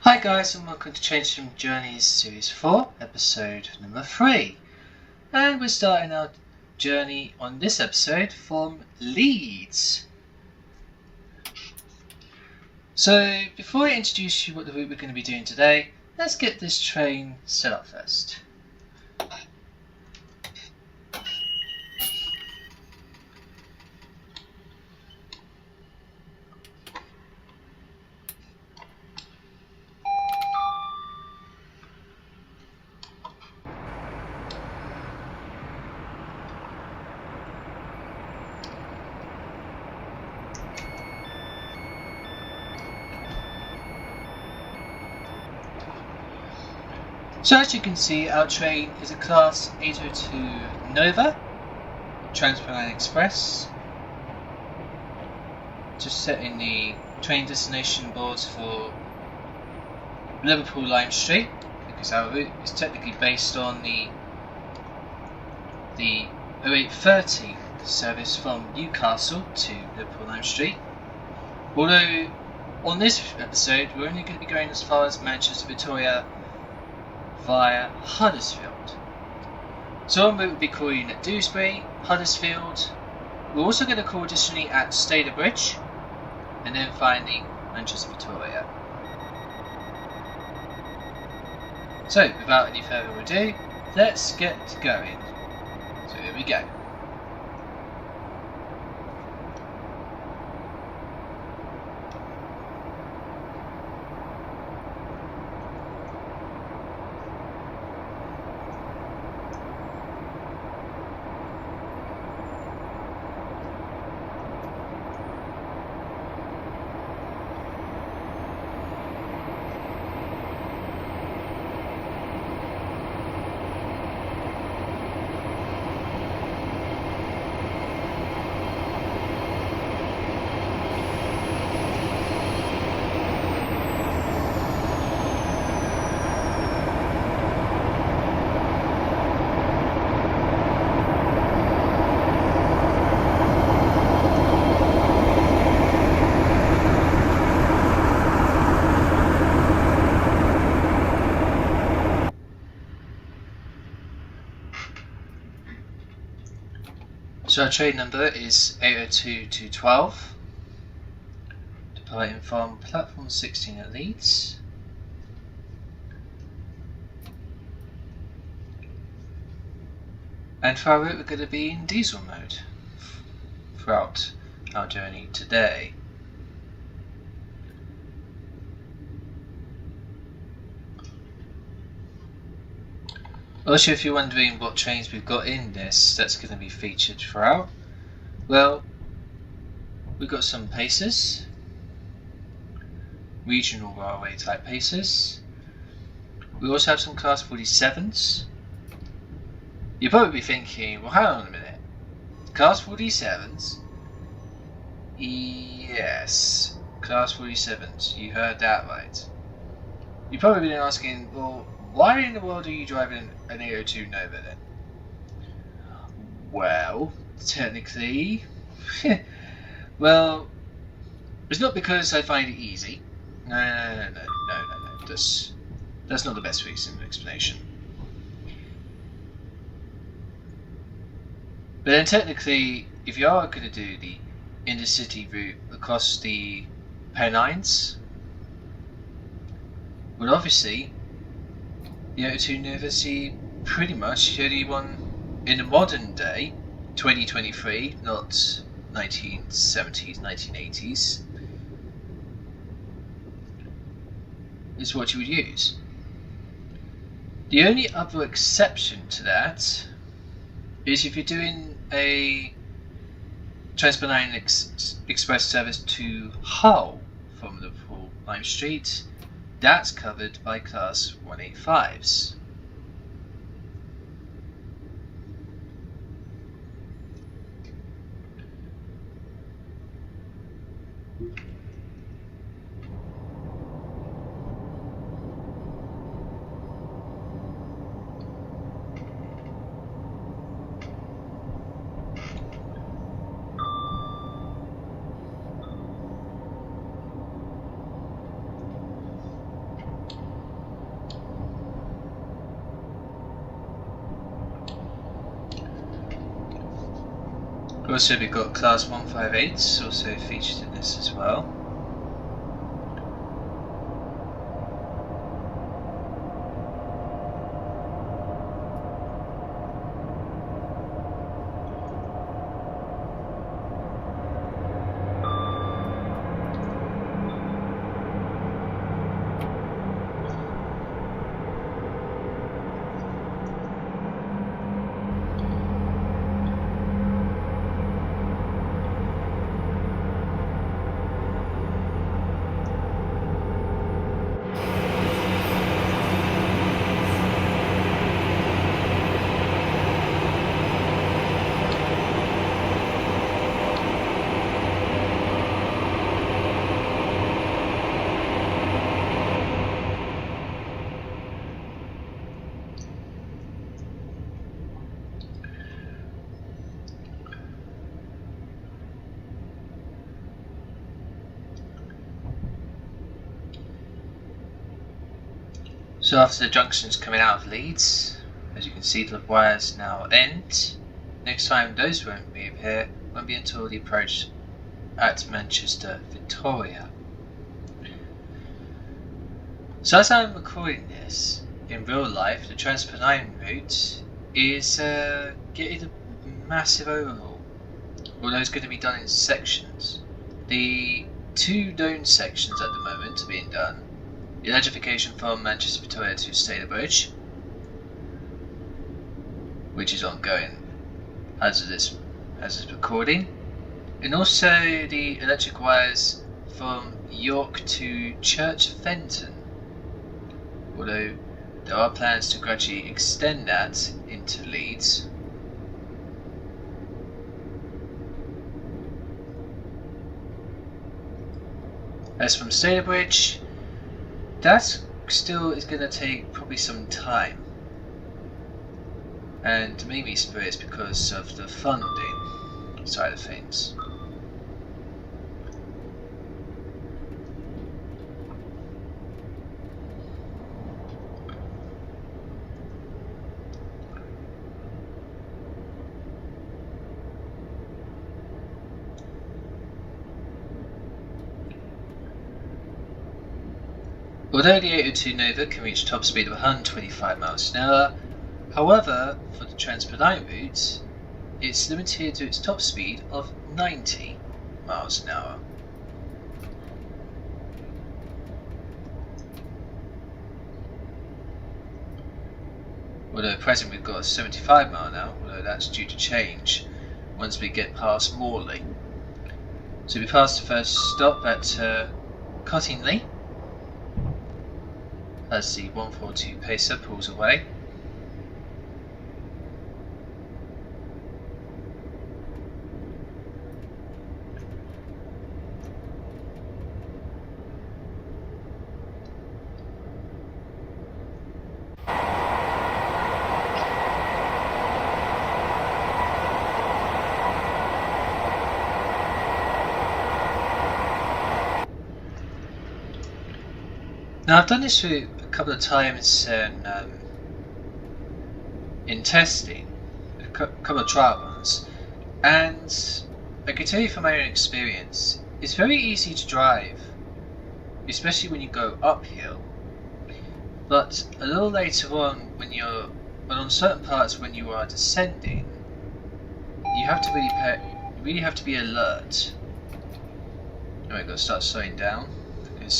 Hi guys, and welcome to Change From Journeys Series 4, episode number 3. And we're starting our journey on this episode from Leeds. So, before I introduce you what the route we're going to be doing today, let's get this train set up first. So as you can see, our train is a Class 802 Nova, Transpennine Express. Just setting the train destination boards for Liverpool Lime Street, because our route is technically based on the S4Ep3 service from Newcastle to Liverpool Lime Street. Although on this episode we're only going to be going as far as Manchester, Victoria via Huddersfield. So on route we'll be calling at Dewsbury, Huddersfield. We're also going to call additionally at Stalybridge, and then finally Manchester, Victoria. So without any further ado, let's get going. So here we go. So our train number is 802212, departing from platform 16 at Leeds. And for our route we're going to be in diesel mode throughout our journey today. Also, if you're wondering what trains we've got in this that's going to be featured throughout, well, we've got some Pacers, regional railway type Pacers. We also have some Class 47s. You'll probably be thinking, well, hang on a minute, Class 47s? Yes, Class 47s, you heard that right. You've probably been asking, well, why in the world are you driving an 802 Nova then? Well, technically, well, it's not because I find it easy. No. That's not the best reason for explanation. But then technically, if you are going to do the intercity route across the Pennines, well, obviously, the 802 Nova see pretty much the only one in the modern day, 2023, not 1970s, 1980s, is what you would use. The only other exception to that is if you're doing a Transpennine Express service to Hull from Liverpool Lime Street. That's covered by Class 185s. Also, we've got Class 158s also featured in this as well. So after the junctions coming out of Leeds, as you can see the wires now end. Next time those won't reappear won't be until the approach at Manchester Victoria. So as I'm recording this, in real life the Transpennine route is getting a massive overhaul, although it's going to be done in sections. The two known sections at the moment are being done. The electrification from Manchester Victoria to Stalybridge, which is ongoing as of this recording, and also the electric wires from York to Church Fenton, although there are plans to gradually extend that into Leeds. As from Stalybridge, that still is going to take probably some time, and maybe it's because of the funding side of things. Although the 802 Nova can reach top speed of 125 miles an hour, however, for the Transpennine route, it's limited to its top speed of 90 miles an hour. Although at present we've got a 75 mile an hour, although that's due to change once we get past Morley. So we passed the first stop at Cottingley, as the 142 pacer pulls away. Now I've done this route a couple of times in testing, a couple of trial runs, and I can tell you from my own experience, it's very easy to drive, especially when you go uphill. But a little later on, on certain parts when you are descending, you have to really have to be alert. Now we've got to start slowing down.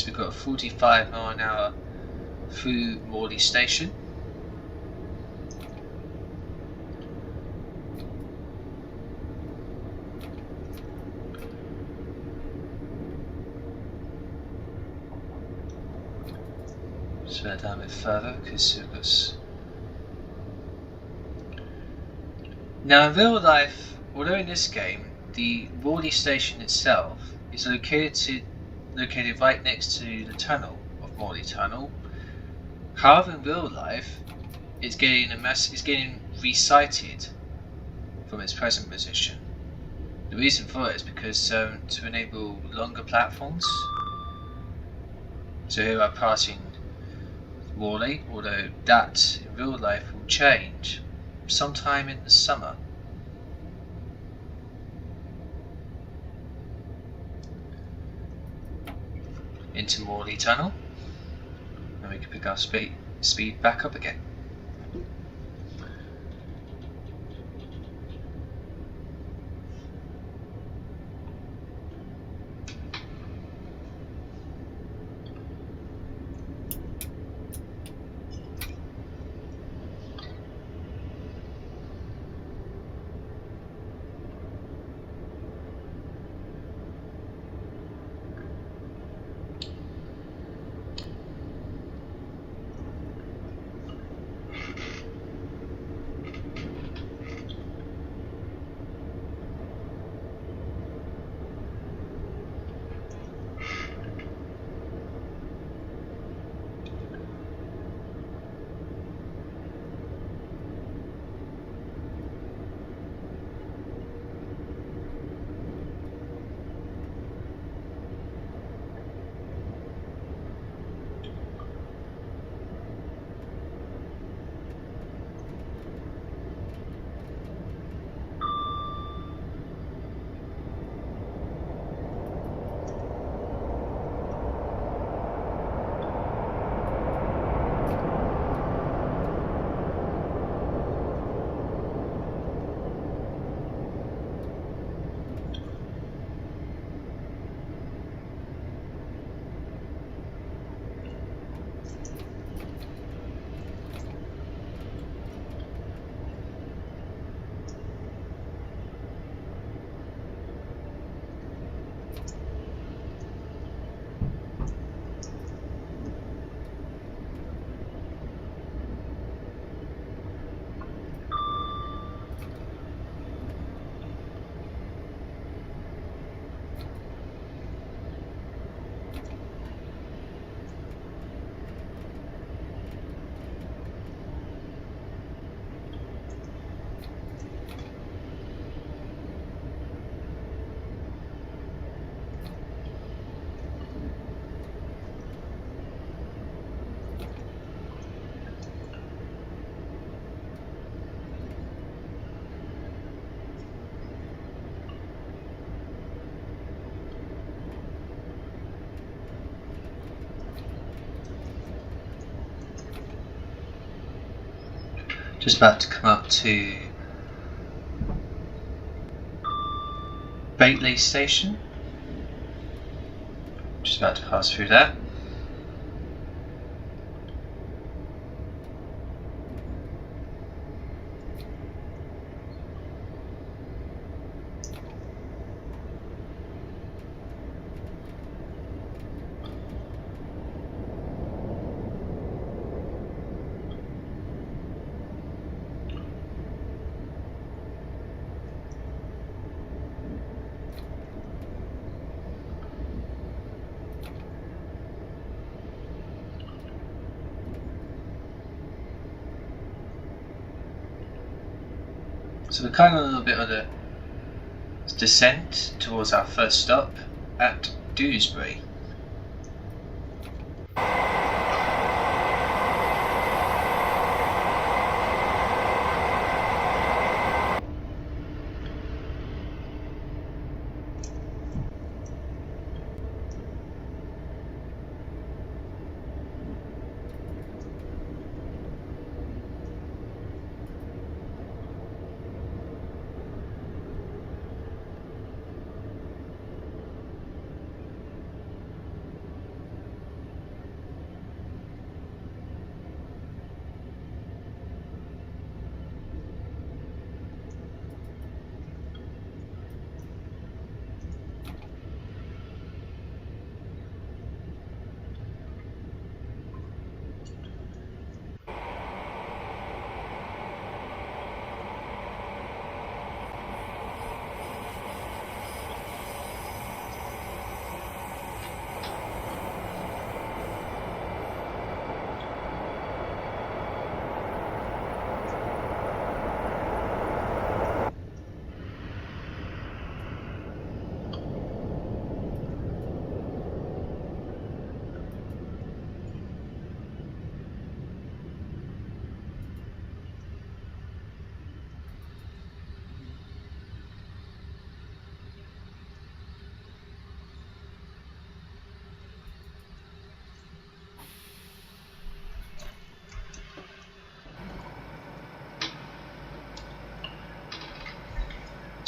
We've got a 45 mile an hour through Morley Station. Slow down a bit further because we've got. Now in real life, although in this game the Morley Station itself is located right next to the tunnel of Morley Tunnel. However, in real life, it's getting resighted from its present position. The reason for it is because to enable longer platforms. So here I'm passing Morley, although that in real life will change sometime in the summer. into Morley Tunnel, and we can pick our speed back up again. Just about to come up to Baitley Station. Just about to pass through there. So we're kind of a little bit on a descent towards our first stop at Dewsbury.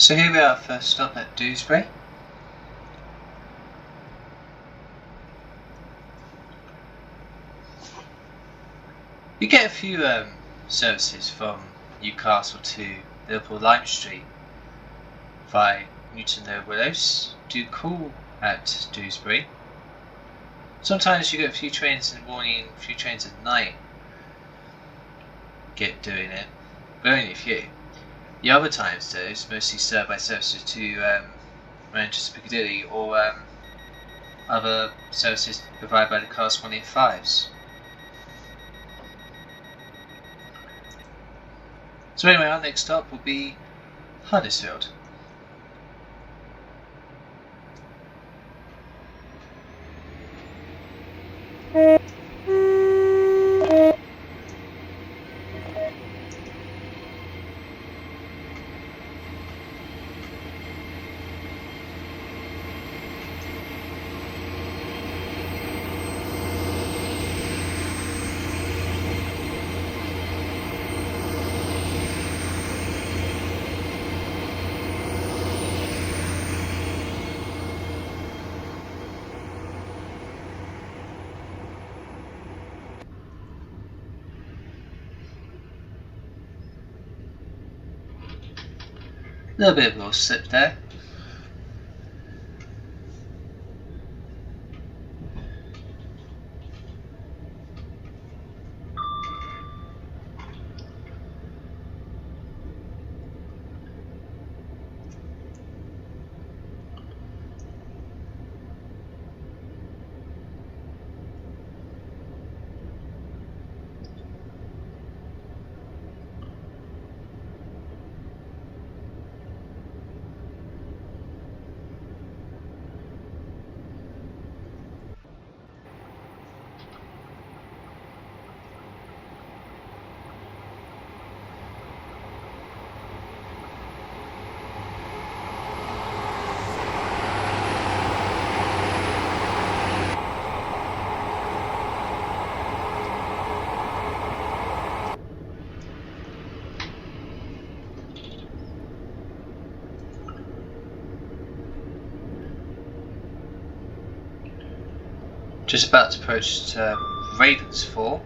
So here we are, first stop at Dewsbury. You get a few services from Newcastle to Liverpool Lime Street via Newton-le-Willows. Do call at Dewsbury. Sometimes you get a few trains in the morning, a few trains at night doing it, but only a few. The other times though, it's mostly served by services to Manchester Piccadilly or other services provided by the Class 185s. So anyway, our next stop will be Huddersfield. A little bit of a slip there. Just about to approach Ravensthorpe,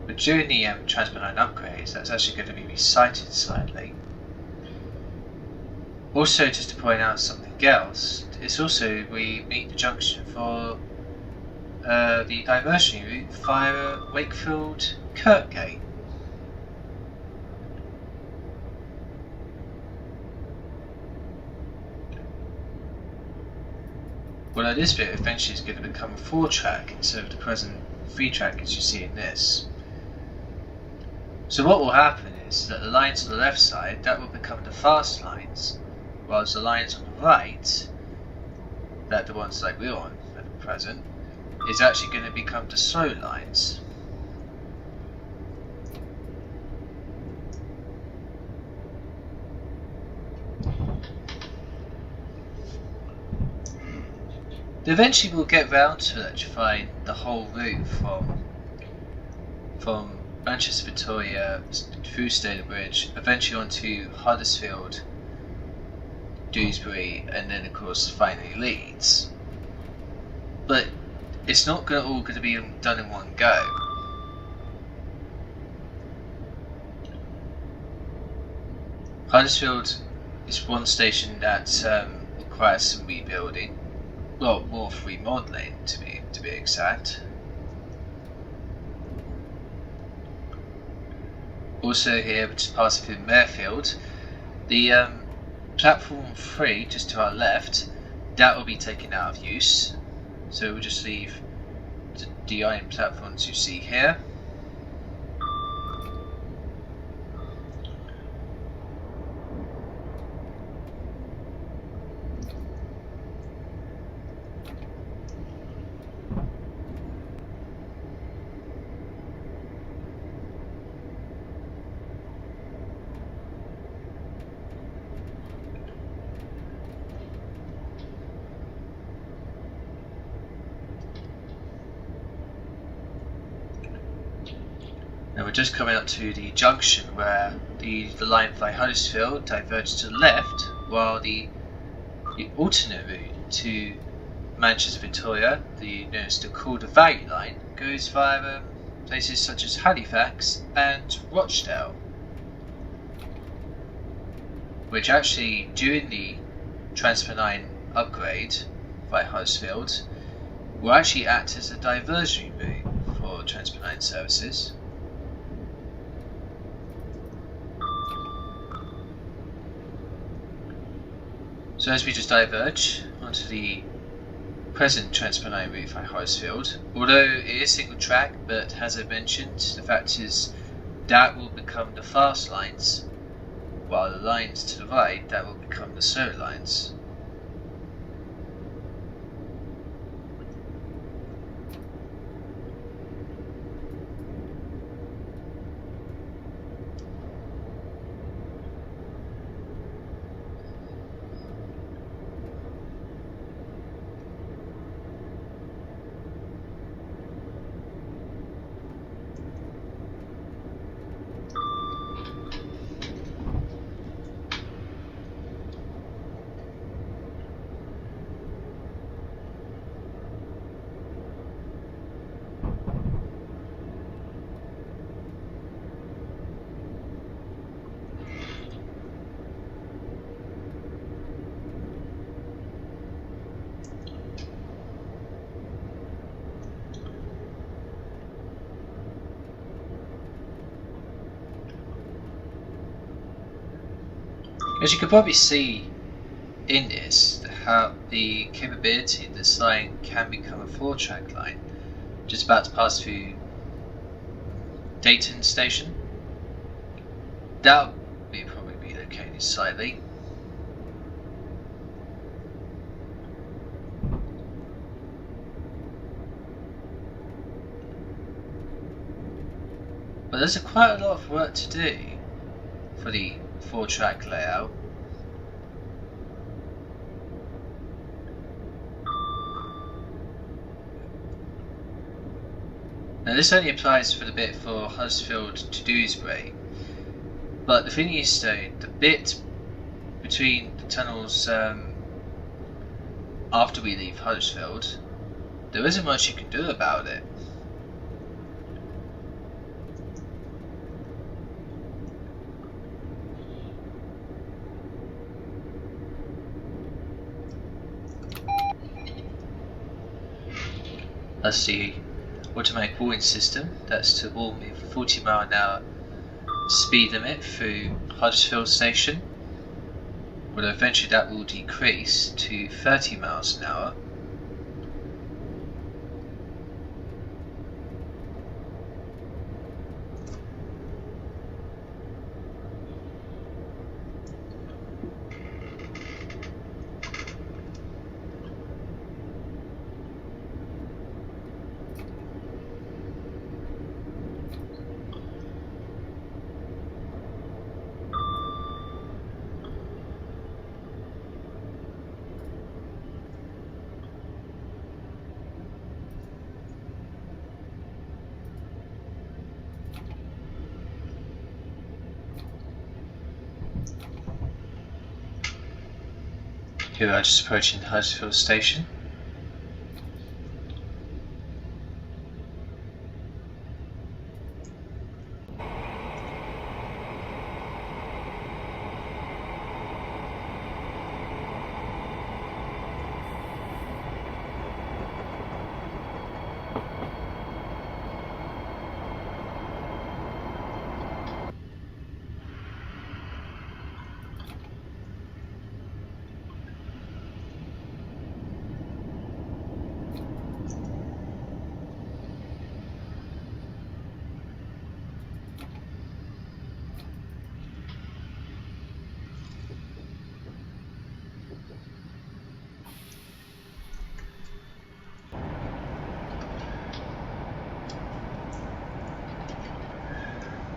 but during the Transpennine upgrades, that's actually going to be resighted slightly. Also, just to point out something else, it's also we meet the junction for the diversion route via Wakefield Kirkgate. Well, this bit eventually is going to become a 4-track instead of the present 3-track as you see in this. So what will happen is that the lines on the left side, that will become the fast lines, whilst the lines on the right, that the ones like we're on at the present, is actually going to become the slow lines. Eventually we'll get round to electrifying the whole route from Manchester Victoria through Stalybridge, eventually onto Huddersfield, Dewsbury, and then of course finally Leeds. But it's not all going to be done in one go. Huddersfield is one station that requires some rebuilding. Well, more remodelling to be exact. Also here, which is passing through Mayfield, the platform 3 just to our left, that will be taken out of use. So we'll just leave the iron platforms you see here. Now we're just coming up to the junction where the line by Huddersfield diverges to the left, while the alternate route to Manchester Victoria, known as the Calder Valley line, goes via places such as Halifax and Rochdale, which actually during the Transpennine upgrade by Huddersfield will actually act as a diversion route for Transpennine services. So as we just diverge onto the present Transpennine route by Huddersfield, although it is single track, but as I mentioned, the fact is that will become the fast lines, while the lines to the right, that will become the slow lines. As you can probably see in this, how the capability of this line can become a 4-track line, just about to pass through Dayton Station. That will probably be located slightly. But there's quite a lot of work to do for the 4-track layout. Now this only applies for the bit for Huddersfield to Dewsbury, but the thing is though, the bit between the tunnels after we leave Huddersfield, there isn't much you can do about it. That's the automatic warning system. That's to warn me 40-mile-an-hour speed limit through Huddersfield Station. Although eventually that will decrease to 30 miles an hour. Here we are just approaching Huddersfield Station.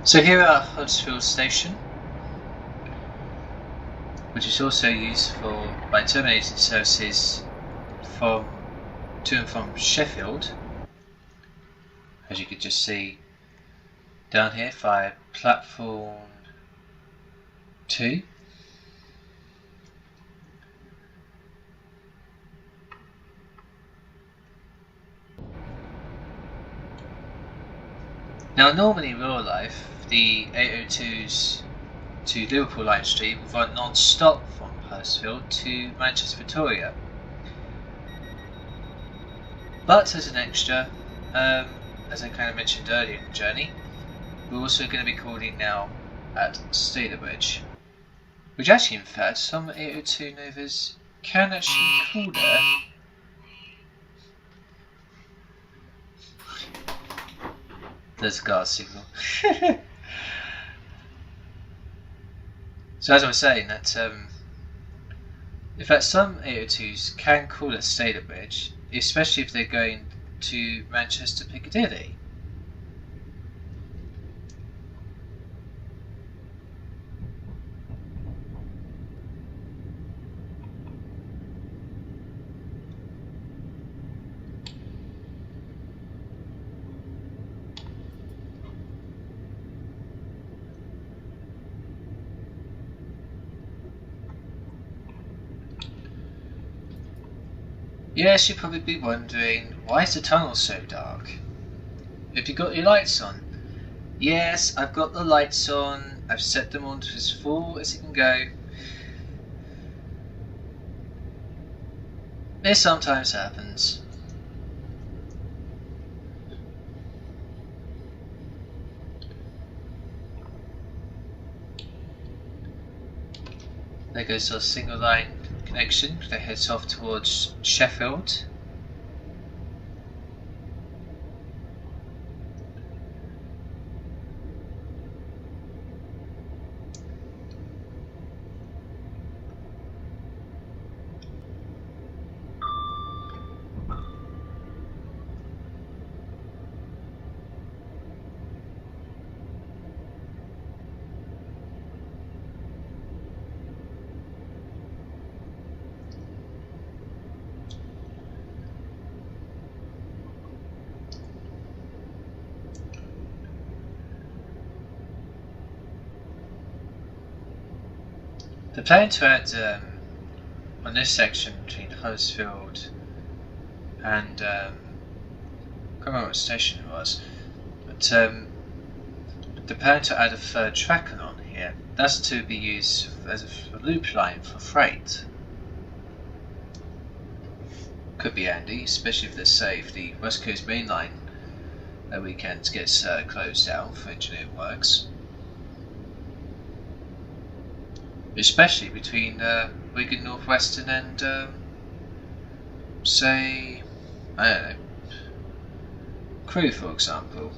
So here are Huddersfield Station, which is also used by terminating services to and from Sheffield. As you can just see, down here via platform 2. Now normally in real life the 802s to Liverpool Lime Street will run non-stop from Huddersfield to Manchester Victoria. But as an extra, as I kind of mentioned earlier in the journey, we're also going to be calling now at Stalybridge, which actually in fact some 802 Novas can actually call there. There's a guard signal. So as I was saying, that in fact some 802s can call at Stalybridge, especially if they're going to Manchester Piccadilly. Yes, you'll probably be wondering, why is the tunnel so dark? Have you got your lights on? Yes, I've got the lights on. I've set them on to as full as it can go. This sometimes happens. There goes our single line connection that heads off towards Sheffield. The plan to add on this section between Huddersfield and I can't remember what station it was, but the plan to add a third track on here, that's to be used as a loop line for freight. Could be handy, especially if, let's say, if the West Coast Main Line that weekend gets closed down for engineering works. Especially between Wigan North Western and say, I don't know, Crewe for example.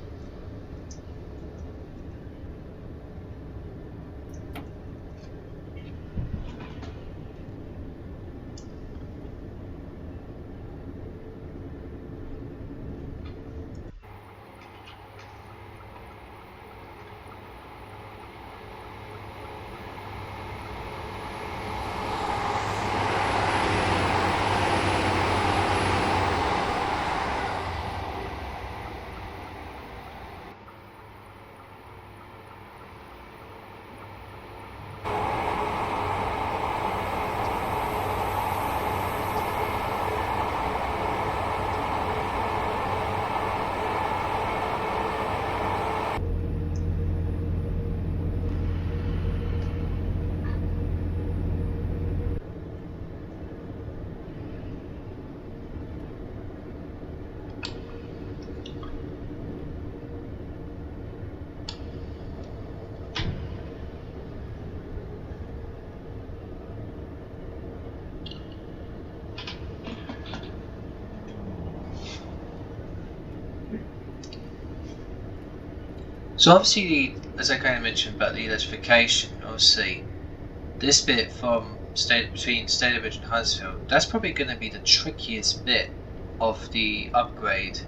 So obviously, as I kind of mentioned about the electrification, obviously this bit from between Stalybridge and Huddersfield, that's probably going to be the trickiest bit of the upgrade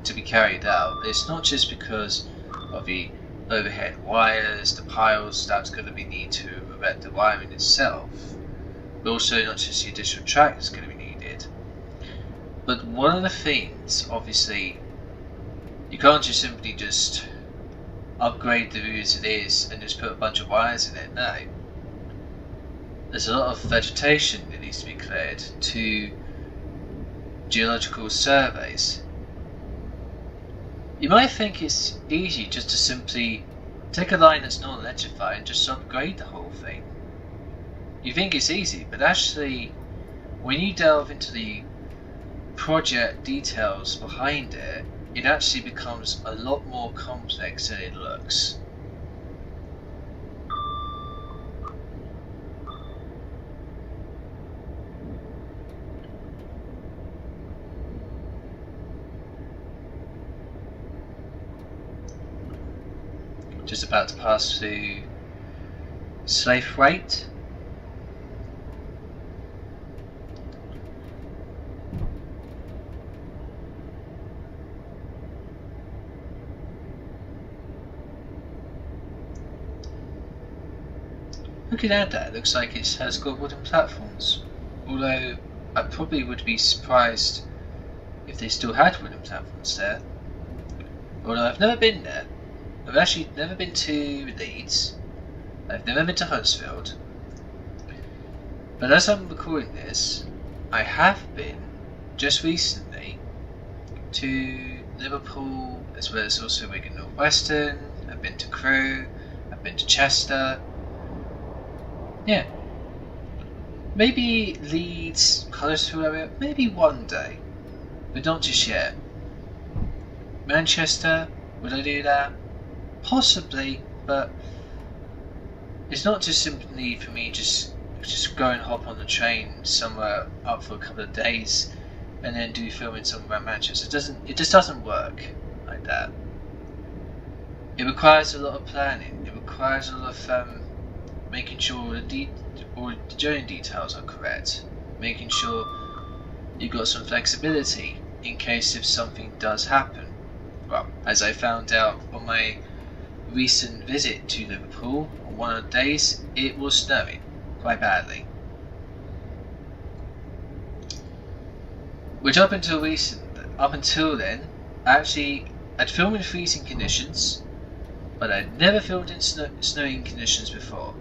to be carried out. It's not just because of the overhead wires, the piles that's going to be needed to erect the wiring itself, but also not just the additional track that's going to be needed. But one of the things, obviously, you can't just simply just upgrade the route as it is and just put a bunch of wires in it. No. There's a lot of vegetation that needs to be cleared to geological surveys. You might think it's easy just to simply take a line that's not electrified and just upgrade the whole thing. You think it's easy, but actually, when you delve into the project details behind it, it actually becomes a lot more complex than it looks. Just about to pass through Stalybridge. Looking at that, it looks like it has got wooden platforms. Although I probably would be surprised if they still had wooden platforms there. Although I've never been there. I've actually never been to Leeds. I've never been to Huddersfield. But as I'm recording this, I have been, just recently, to Liverpool, as well as also Wigan North Western. I've been to Crewe. I've been to Chester. Yeah. Maybe Leeds, Huddersfield area, maybe one day. But not just yet. Manchester, would I do that? Possibly, but it's not just simply for me just go and hop on the train somewhere up for a couple of days and then do filming somewhere around Manchester. It just doesn't work like that. It requires a lot of planning. It requires a lot of making sure the journey details are correct, making sure you've got some flexibility in case if something does happen. Well, as I found out on my recent visit to Liverpool, on one of the days it was snowing quite badly. Which up until then, I'd filmed in freezing conditions, but I'd never filmed in snowing conditions before.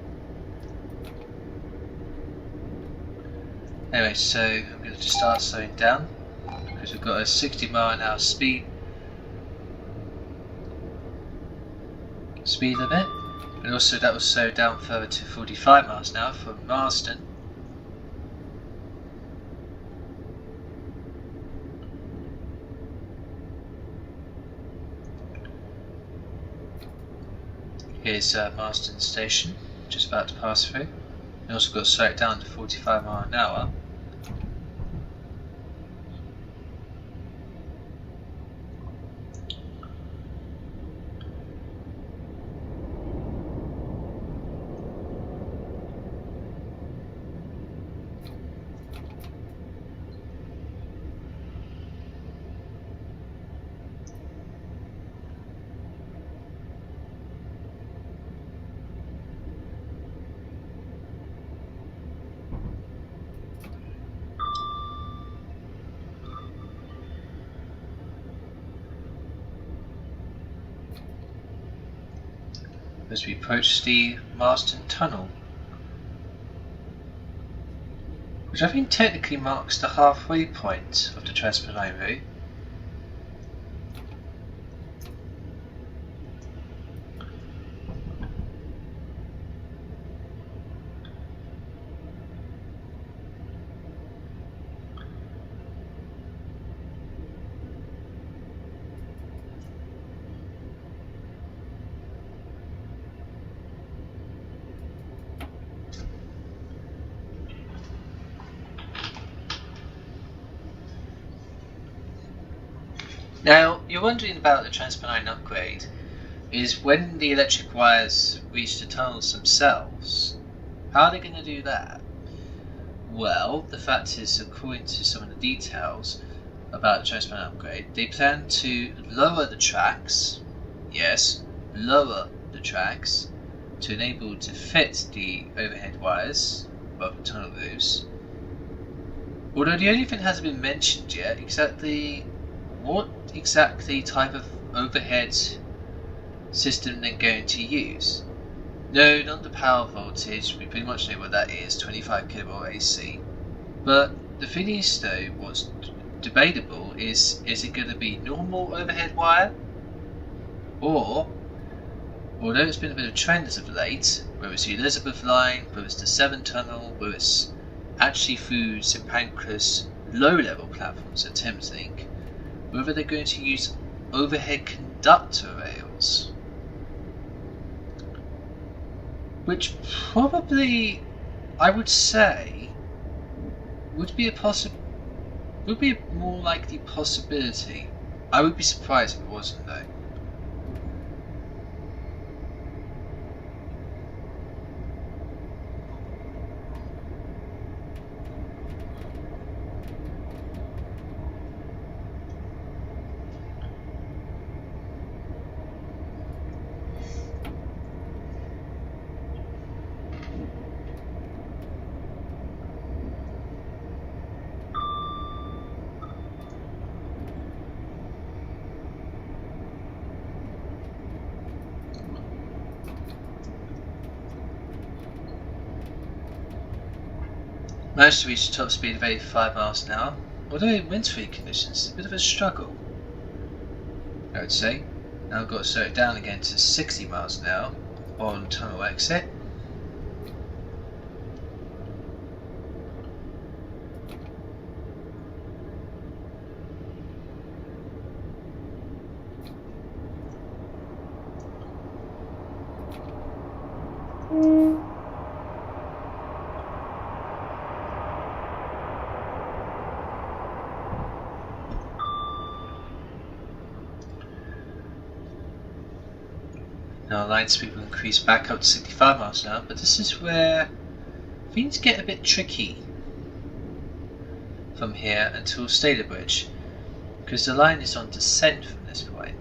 Anyway, so I'm going to just start slowing down because we've got a 60-mile-an-hour speed limit, and also that will slow down further to 45 miles an hour from Marsden. Here's Marsden Station, just about to pass through. And also got to slow it down to 45 miles an hour. As we approach the Marsden Tunnel, which I think technically marks the halfway point of the Transpennine route. Now, you're wondering about the Transpennine upgrade, is when the electric wires reach the tunnels themselves, how are they going to do that? Well, the fact is, according to some of the details about the Transpennine upgrade, they plan to lower the tracks, yes, lower the tracks, to enable to fit the overhead wires above the tunnel roofs. Although the only thing that hasn't been mentioned yet, what exactly type of overhead system they're going to use. No, not the power voltage, we pretty much know what that is, 25 kilovolt AC. But the thing is though, what's debatable is it going to be normal overhead wire? Or, although it's been a bit of a trend as of late, whether it's the Elizabeth line, whether it's the 7 tunnel, whether it's actually through St Pancras low level platforms at Thameslink, whether they're going to use overhead conductor rails. Which probably, I would say, would be a more likely possibility. I would be surprised if it wasn't though. Managed to reach top speed of 85 miles an hour, although in wind-free conditions it's a bit of a struggle, I would say. Now I've got to slow it down again to 60 miles an hour on tunnel exit. Now line speed will increase back up to 65 miles an hour, but this is where things get a bit tricky from here until Stalybridge, because the line is on descent from this point.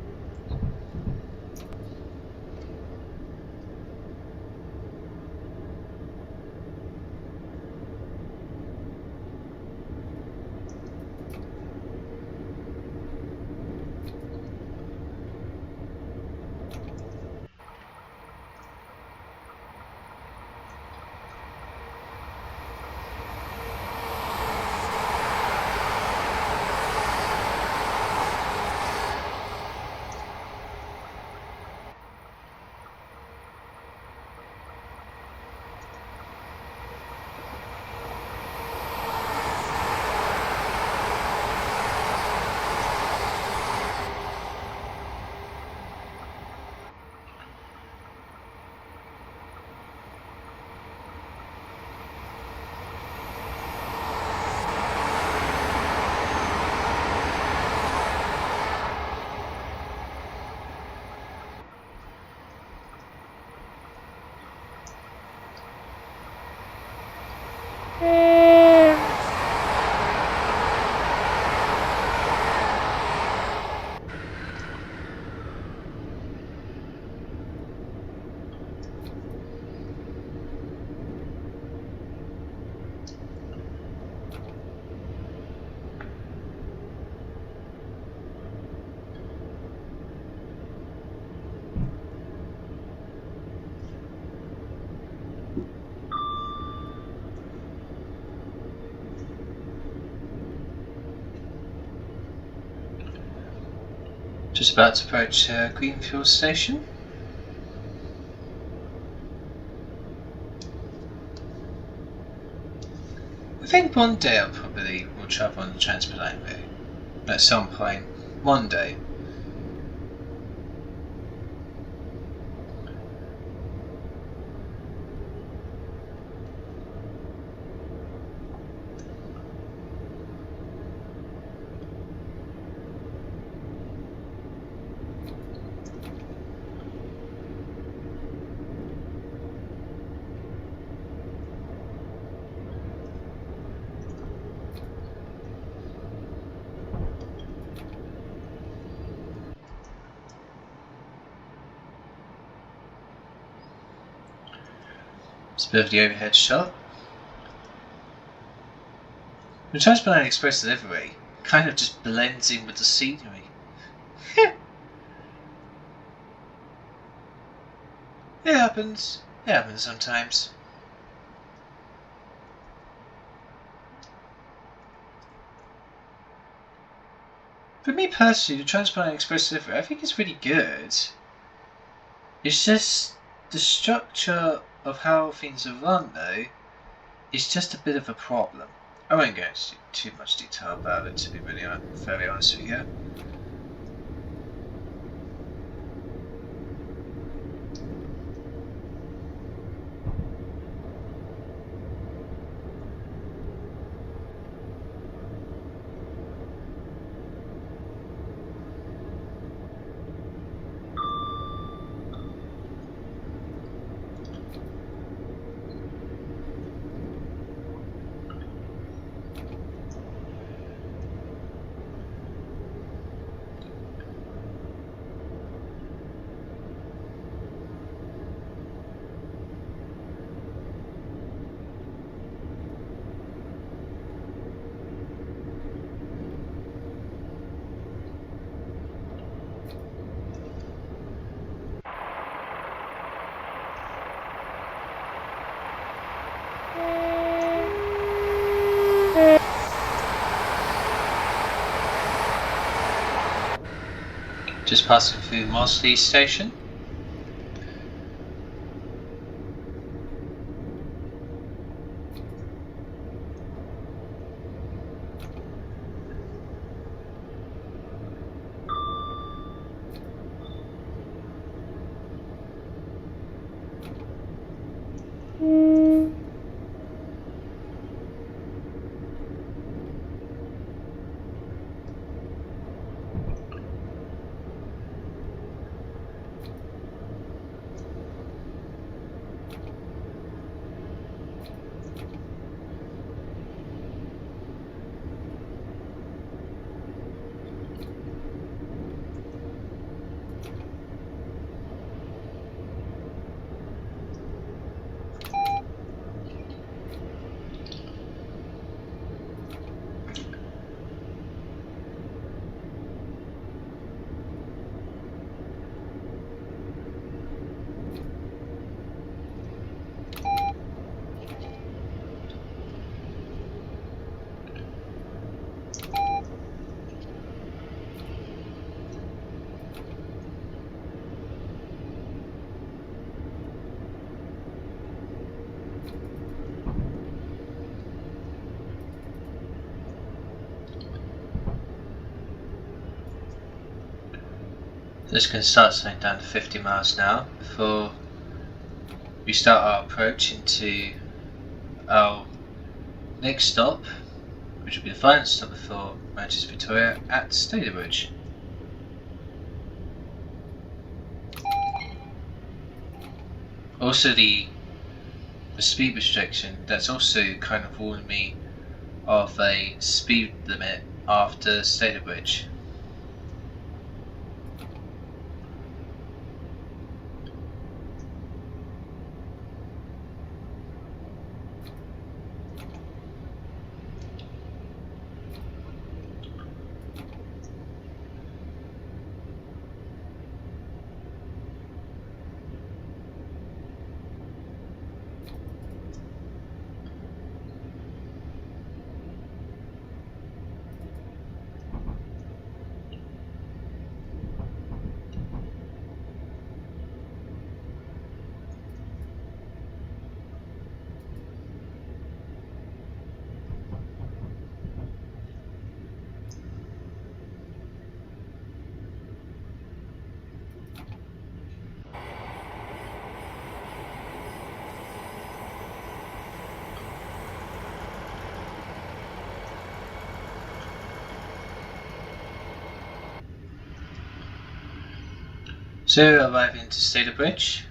Just about to approach Greenfield Station. I think one day I probably will travel on the Transpennine route. At some point. One day. It's a bit of the overhead shot. The Transpennine Express delivery kind of just blends in with the scenery. It happens. It happens sometimes. For me personally, the Transpennine Express delivery, I think it's really good. It's just the structure of how things are run, though, is just a bit of a problem. I won't go into too much detail about it, to be really fairly honest with you. Just passing through Mosley Station. Just going to start slowing down to 50 miles an hour before we start our approach into our next stop, which will be the final stop before Manchester Victoria at Stalybridge. Also the speed restriction, that's also kind of warned me of a speed limit after Stalybridge. So arriving to Stalybridge.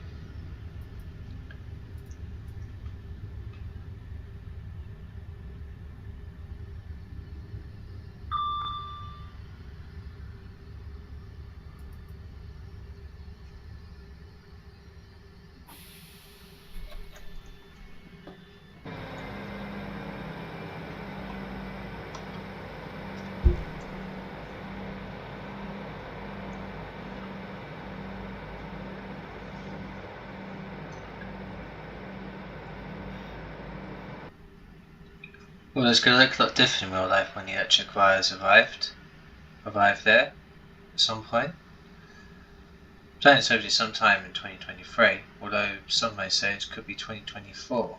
Well, it's going to look a lot different in real life when the electric wires arrive there at some point. Planning it's hopefully sometime in 2023, although some may say it could be 2024.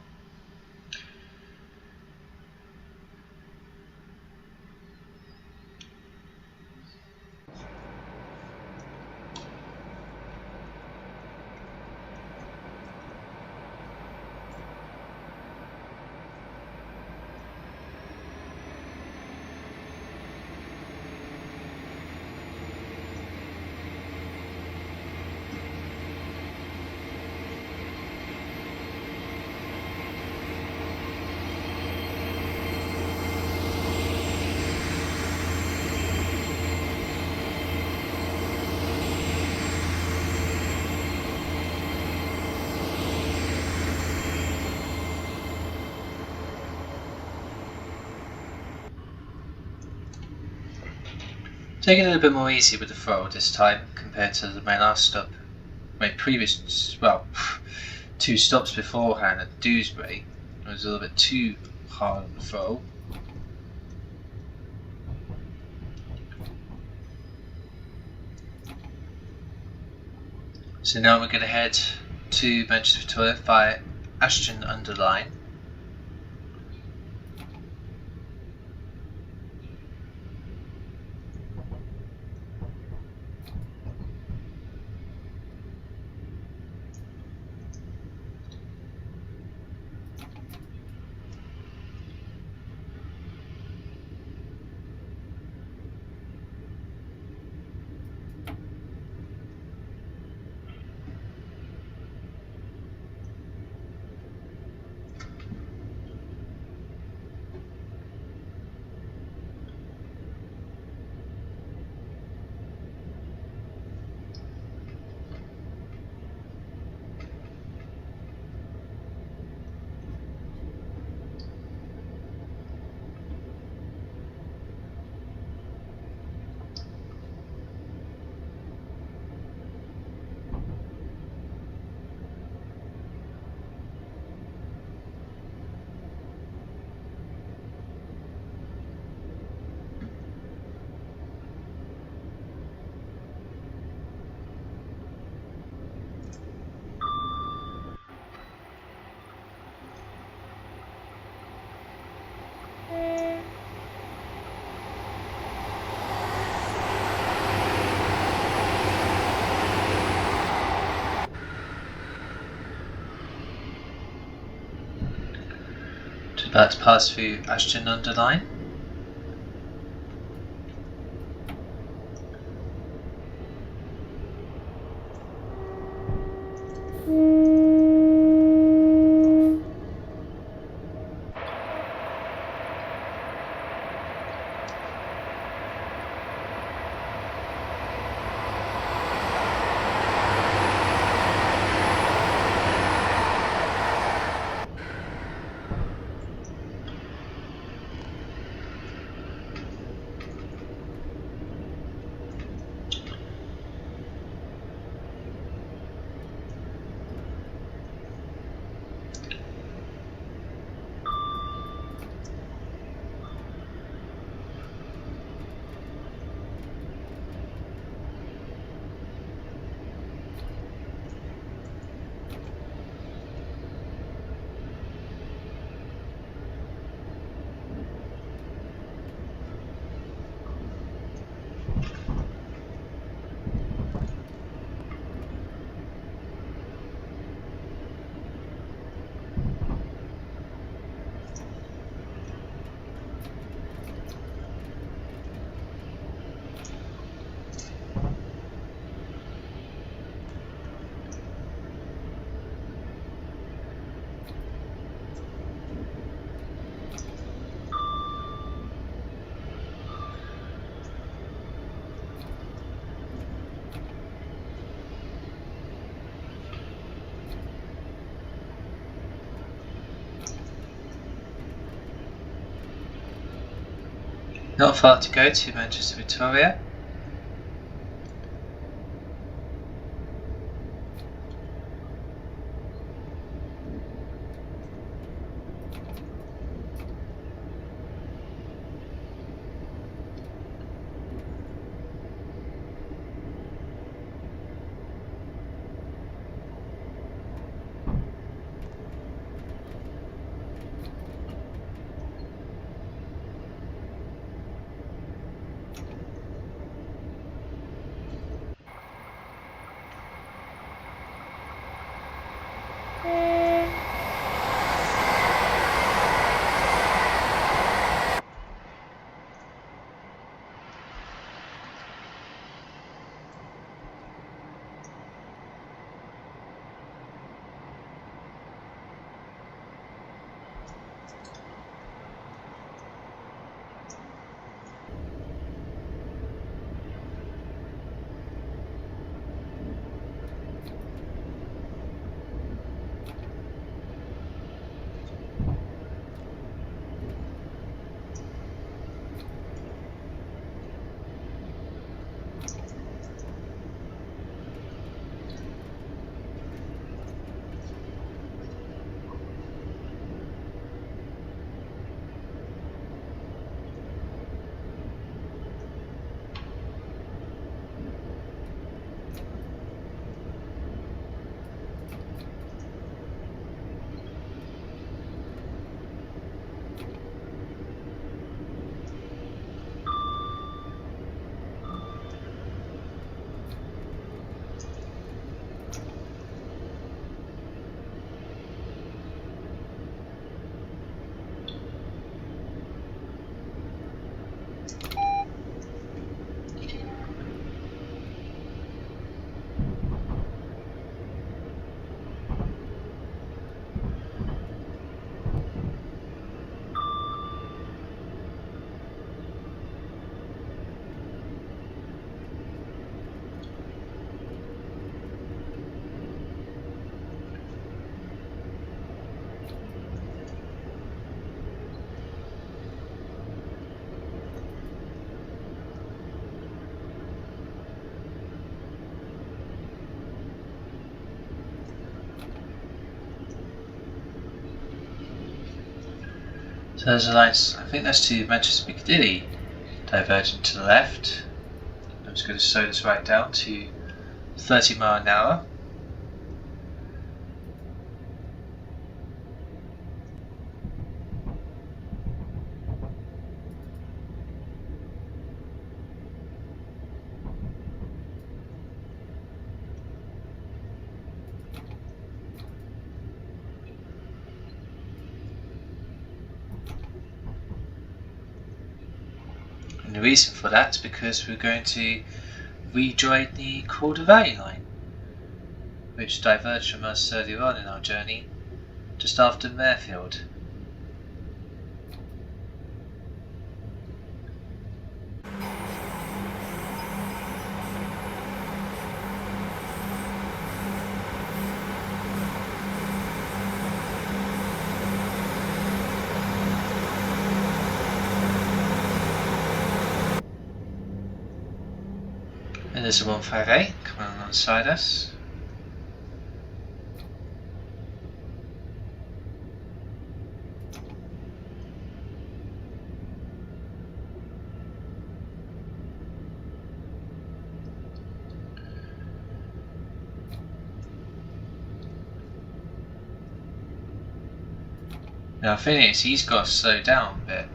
Taking it a little bit more easy with the throttle this time compared to my last stop, my previous, well, 2 stops beforehand at Dewsbury. It was a little bit too hard on the throttle. So now we're going to head to Manchester Victoria via Ashton-under-Lyne. About to pass through Ashton-under-Lyne. Not far to go to Manchester Victoria. So there's a nice, I think that's to Manchester Piccadilly, divergent to the left. I'm just going to slow this right down to 30 miles an hour. And the reason for that is because we're going to rejoin the Calder Valley line, which diverged from us earlier on in our journey, just after Mayfield. And there's a 158 coming alongside us. Now, the thing is, he's got to slow down a bit,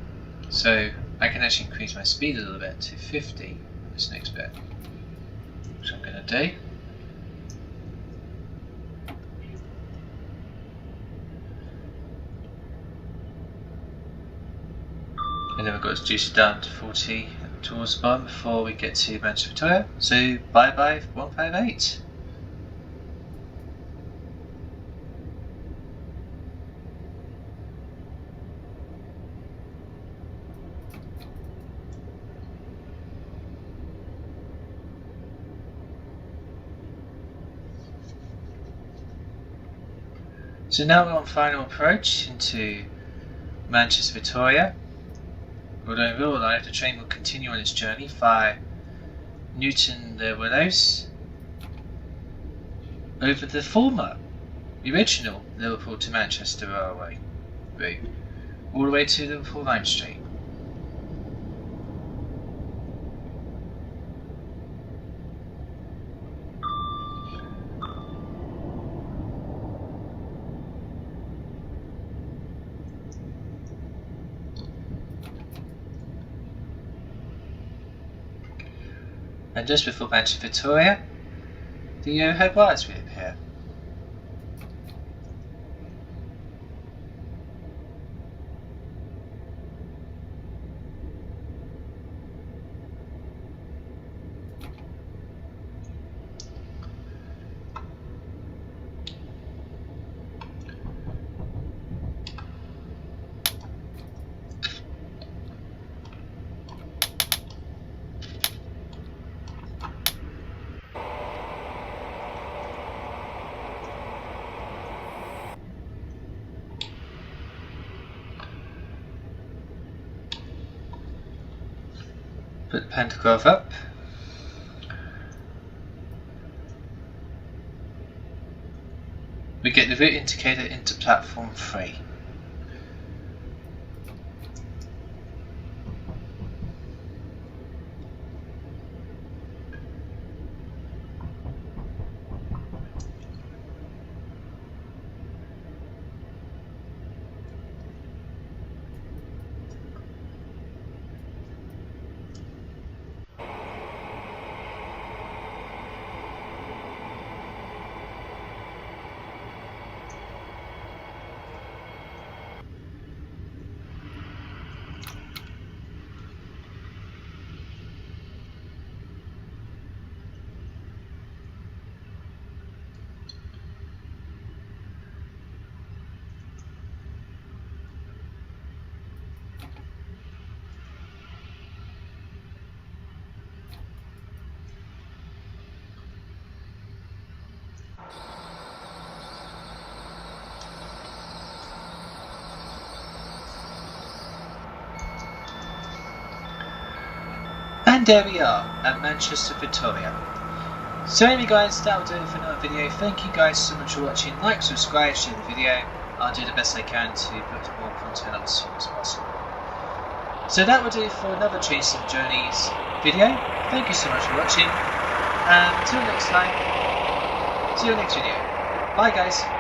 so I can actually increase my speed a little bit to 50 on this next bit, which I'm going to do. And then we've got to reduce it down to 40 towards the bottom before we get to Manchester Victoria. So bye bye 158. So now we're on final approach into Manchester Victoria. Although in real life the train will continue on its journey via Newton-le-Willows over the original Liverpool to Manchester railway route, all the way to Liverpool Lime Street. And just before Manchester Victoria, the overhead wires reappear. Put the pantograph up. We get the route indicator into platform 3. And there we are at Manchester Victoria. So anyway guys, that will do it for another video. Thank you guys so much for watching. Like, subscribe, share the video. I'll do the best I can to put more content up as soon as possible. So that will do it for another Chasing Journeys video. Thank you so much for watching, and until next time, see you in the next video. Bye guys!